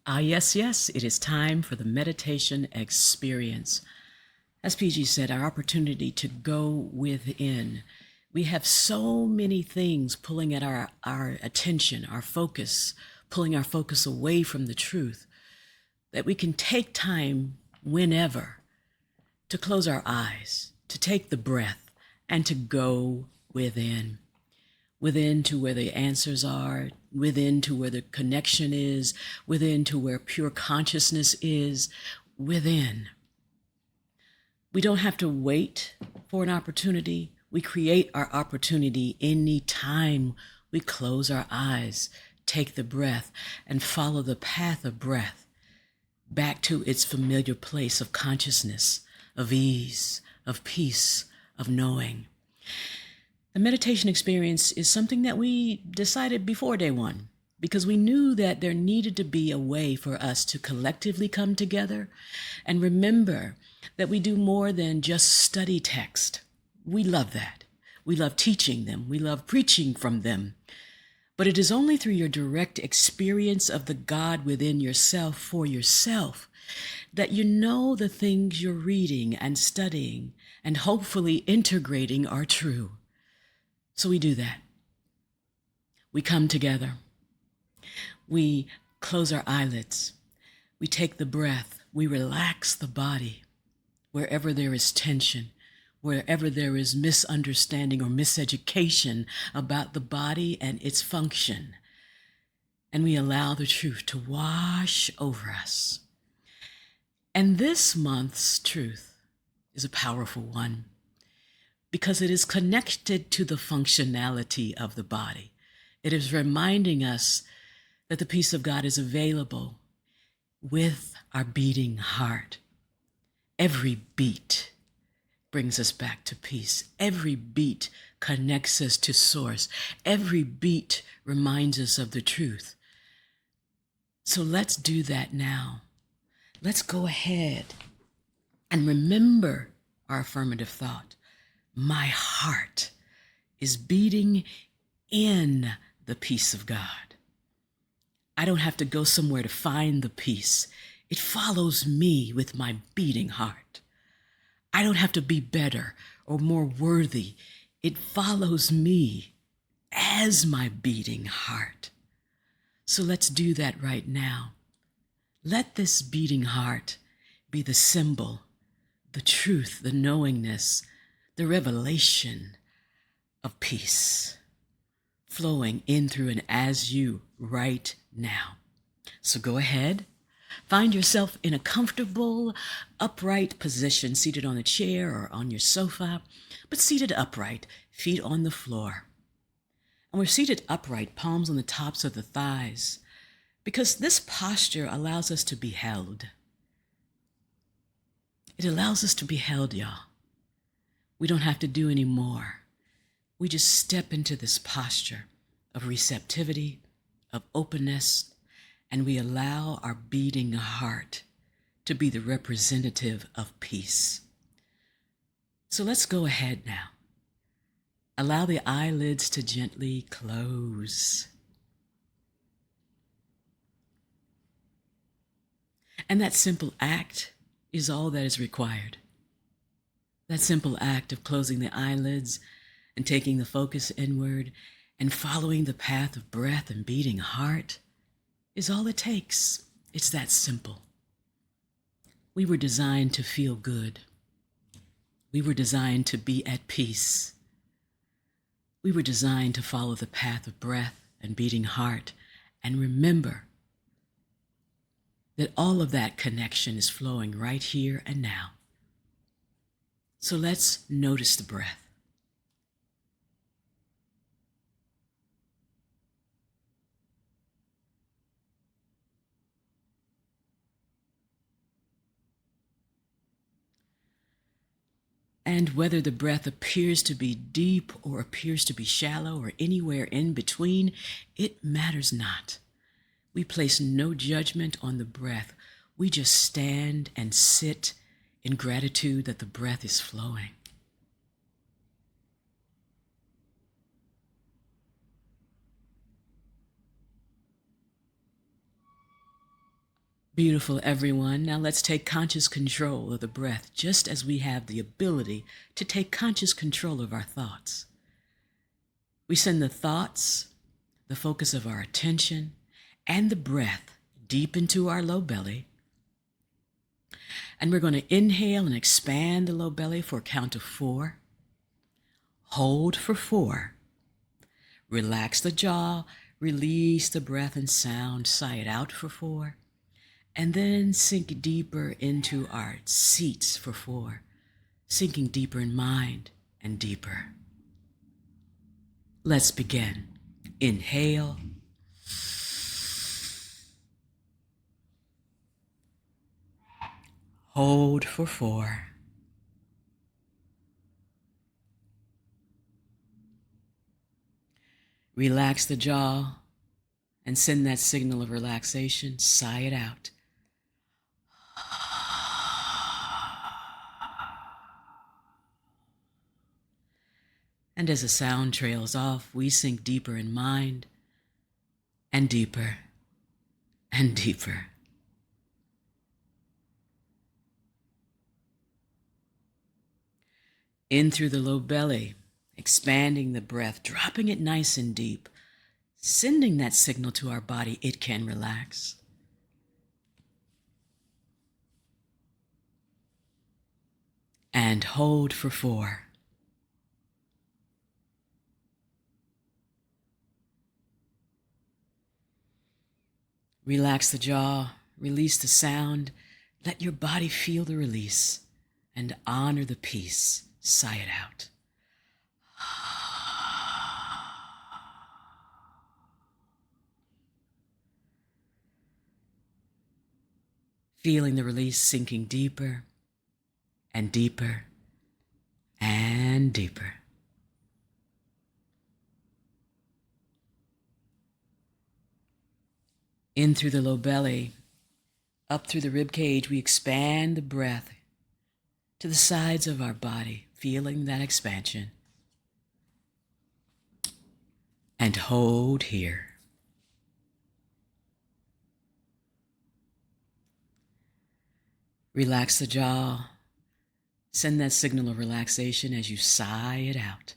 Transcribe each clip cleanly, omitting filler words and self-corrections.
Yes, yes, it is time for the meditation experience. As PG said, our opportunity to go within. We have so many things pulling at our attention, our focus, pulling our focus away from the truth, that we can take time whenever to close our eyes, to take the breath, and to go within. Within to where the answers are, within to where the connection is, within to where pure consciousness is, within. We don't have to wait for an opportunity. We create our opportunity any time we close our eyes, take the breath, and follow the path of breath back to its familiar place of consciousness, of ease, of peace, of knowing. The meditation experience is something that we decided before day one because we knew that there needed to be a way for us to collectively come together and remember that we do more than just study text. We love that. We love teaching them. We love preaching from them. But it is only through your direct experience of the God within yourself for yourself that you know the things you're reading and studying and hopefully integrating are true. So we do that. We come together. We close our eyelids. We take the breath. We relax the body. Wherever there is tension, wherever there is misunderstanding or miseducation about the body and its function. And we allow the truth to wash over us. And this month's truth is a powerful one, because it is connected to the functionality of the body. It is reminding us that the peace of God is available with our beating heart. Every beat brings us back to peace. Every beat connects us to source. Every beat reminds us of the truth. So let's do that now. Let's go ahead and remember our affirmative thought. My heart is beating in the peace of God. I don't have to go somewhere to find the peace. It follows me with my beating heart. I don't have to be better or more worthy. It follows me as my beating heart. So let's do that right now. Let this beating heart be the symbol, the truth, the knowingness, the revelation of peace flowing in through and as you right now. So go ahead, find yourself in a comfortable, upright position, seated on a chair or on your sofa, but seated upright, feet on the floor. And we're seated upright, palms on the tops of the thighs, because this posture allows us to be held. It allows us to be held, y'all. We don't have to do any more. We just step into this posture of receptivity, of openness, and we allow our beating heart to be the representative of peace. So let's go ahead now. Allow the eyelids to gently close. And that simple act is all that is required. That simple act of closing the eyelids and taking the focus inward and following the path of breath and beating heart is all it takes. It's that simple. We were designed to feel good. We were designed to be at peace. We were designed to follow the path of breath and beating heart and remember that all of that connection is flowing right here and now. So let's notice the breath. And whether the breath appears to be deep or appears to be shallow or anywhere in between, it matters not. We place no judgment on the breath. We just stand and sit in gratitude that the breath is flowing. Beautiful, everyone. Now let's take conscious control of the breath, just as we have the ability to take conscious control of our thoughts. We send the thoughts, the focus of our attention, and the breath deep into our low belly. And we're going to inhale and expand the low belly for a count of 4. Hold for 4. Relax the jaw, release the breath and sound, sigh it out for 4. And then sink deeper into our seats for 4, sinking deeper in mind and deeper. Let's begin. Inhale. Hold for 4. Relax the jaw and send that signal of relaxation. Sigh it out. And as the sound trails off, we sink deeper in mind and deeper and deeper. In through the low belly, expanding the breath, dropping it nice and deep, sending that signal to our body it can relax. And hold for 4. Relax the jaw, release the sound, let your body feel the release, and honor the peace. Sigh it out. Feeling the release sinking deeper and deeper and deeper. In through the low belly, up through the rib cage, we expand the breath to the sides of our body, feeling that expansion. And hold here. Relax the jaw. Send that signal of relaxation as you sigh it out.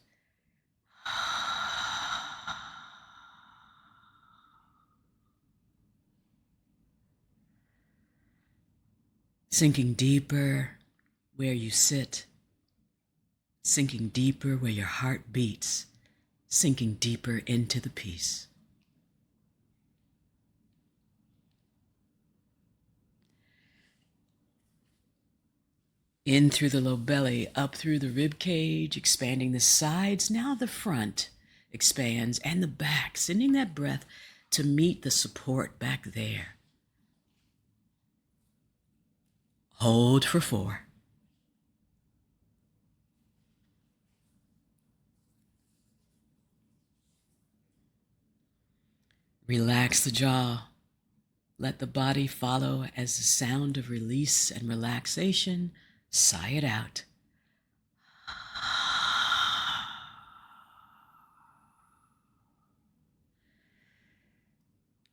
Sinking deeper where you sit, sinking deeper where your heart beats, sinking deeper into the peace. In through the low belly, up through the rib cage, expanding the sides. Now the front expands and the back, sending that breath to meet the support back there. Hold for 4. Relax the jaw. Let the body follow as the sound of release and relaxation. Sigh it out.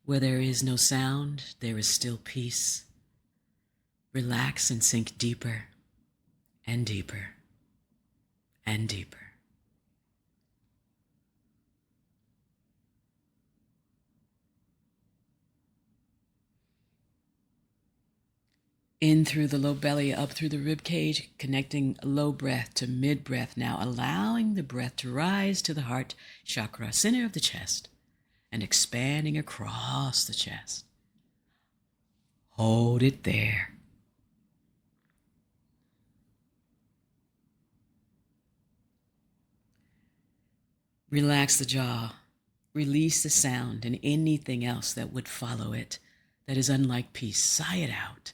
Where there is no sound, there is still peace. Relax and sink deeper and deeper and deeper. In through the low belly, up through the rib cage, connecting low breath to mid breath now, allowing the breath to rise to the heart chakra, center of the chest, and expanding across the chest. Hold it there. Relax the jaw. Release the sound and anything else that would follow it that is unlike peace. Sigh it out.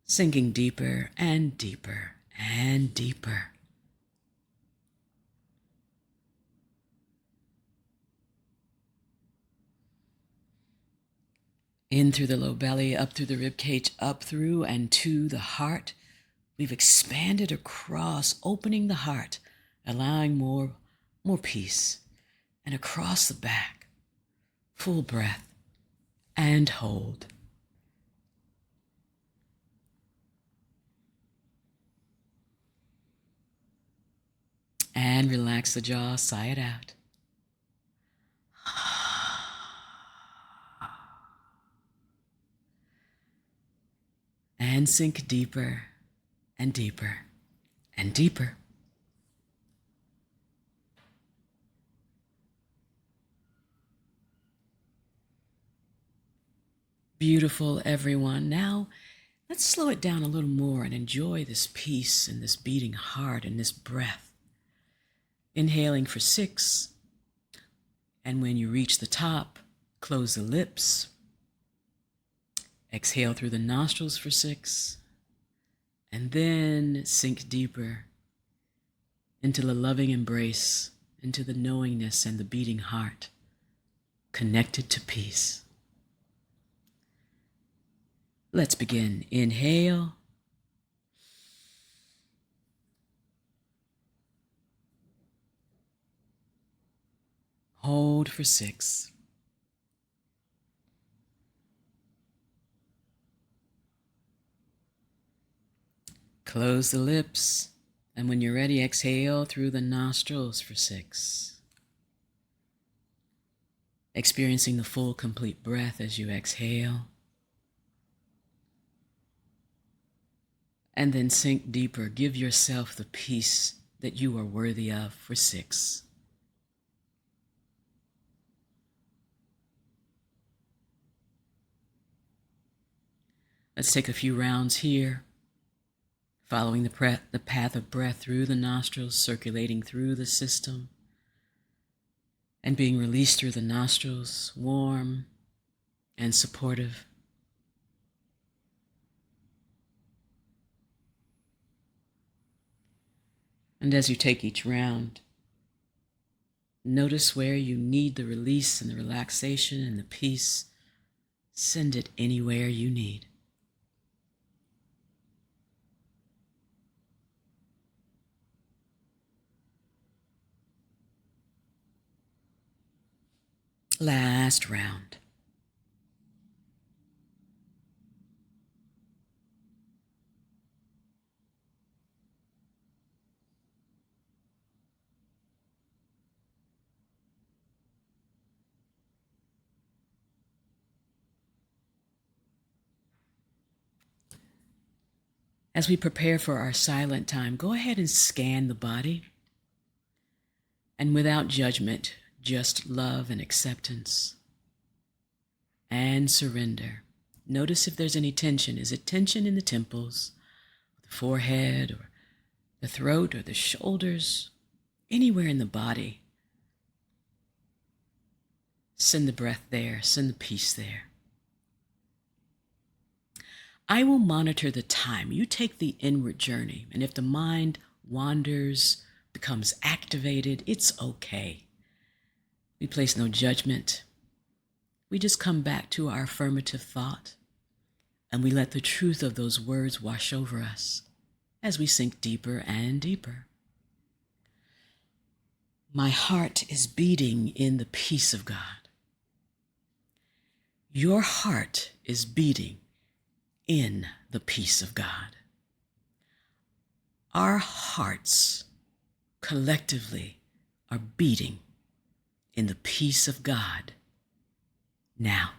Sinking deeper and deeper and deeper. In through the low belly, up through the rib cage, up through and to the heart. We've expanded across, opening the heart, allowing more more peace, and across the back. Full breath and hold. And relax the jaw, sigh it out. And sink deeper and deeper and deeper. Beautiful, everyone. Now, let's slow it down a little more and enjoy this peace and this beating heart and this breath. Inhaling for 6. And when you reach the top, close the lips. Exhale through the nostrils for 6. And then sink deeper into the loving embrace, into the knowingness and the beating heart, connected to peace. Let's begin. Inhale. Hold for 6. Close the lips, and when you're ready, exhale through the nostrils for 6. Experiencing the full, complete breath as you exhale. And then sink deeper. Give yourself the peace that you are worthy of for 6. Let's take a few rounds here, following the path of breath through the nostrils, circulating through the system, and being released through the nostrils, warm and supportive. And as you take each round, notice where you need the release and the relaxation and the peace. Send it anywhere you need. Last round. As we prepare for our silent time, go ahead and scan the body. And without judgment, just love and acceptance and surrender. Notice if there's any tension. Is it tension in the temples, the forehead, or the throat, or the shoulders? Anywhere in the body. Send the breath there. Send the peace there. I will monitor the time. You take the inward journey, and if the mind wanders, becomes activated, it's okay. We place no judgment. We just come back to our affirmative thought, and we let the truth of those words wash over us as we sink deeper and deeper. My heart is beating in the peace of God. Your heart is beating in the peace of God. Our hearts collectively are beating in the peace of God now.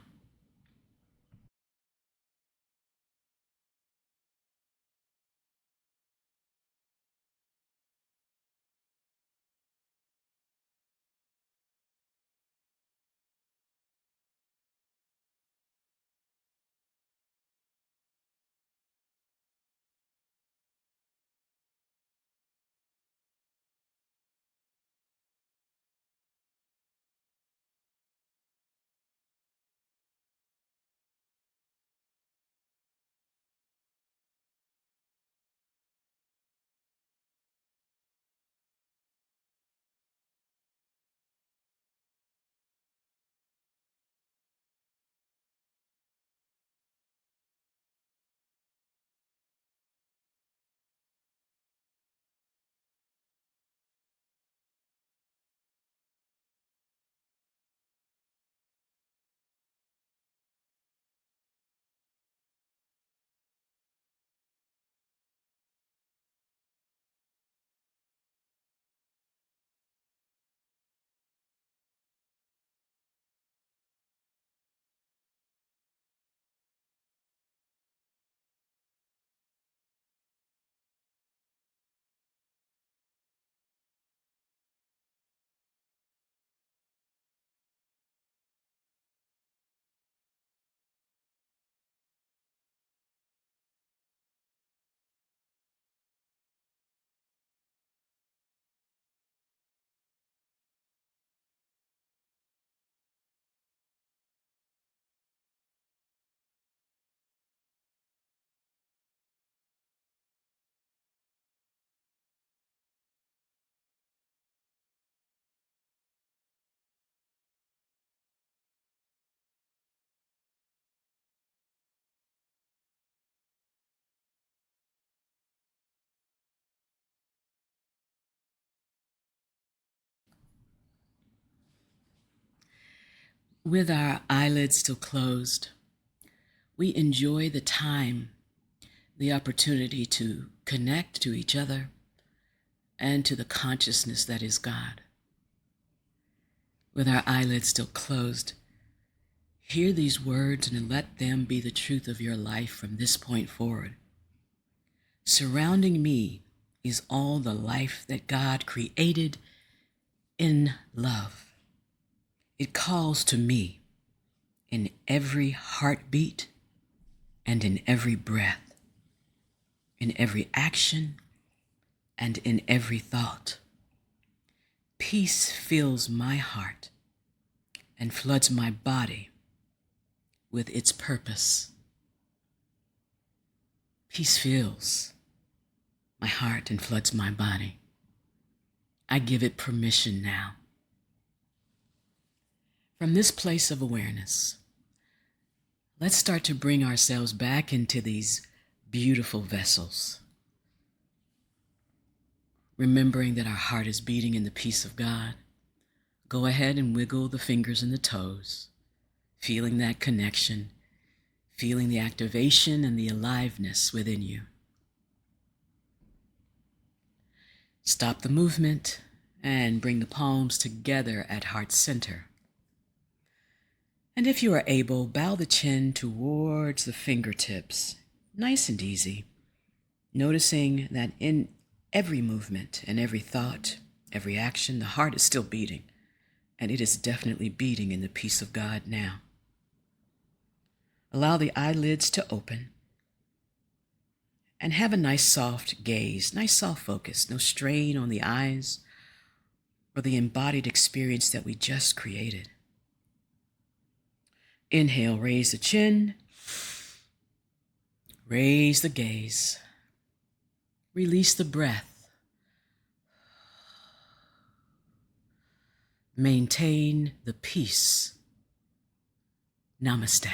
With our eyelids still closed, we enjoy the time, the opportunity to connect to each other and to the consciousness that is God. With our eyelids still closed, hear these words and let them be the truth of your life from this point forward. Surrounding me is all the life that God created in love. It calls to me in every heartbeat and in every breath, in every action and in every thought. Peace fills my heart and floods my body with its purpose. Peace fills my heart and floods my body. I give it permission now. From this place of awareness, let's start to bring ourselves back into these beautiful vessels, remembering that our heart is beating in the peace of God. Go ahead and wiggle the fingers and the toes, feeling that connection, feeling the activation and the aliveness within you. Stop the movement and bring the palms together at heart center. And if you are able, bow the chin towards the fingertips, nice and easy, noticing that in every movement and every thought, every action, the heart is still beating, and it is definitely beating in the peace of God now. Allow the eyelids to open and have a nice soft gaze, nice soft focus, no strain on the eyes or the embodied experience that we just created. Inhale, raise the chin, raise the gaze, release the breath, maintain the peace. Namaste.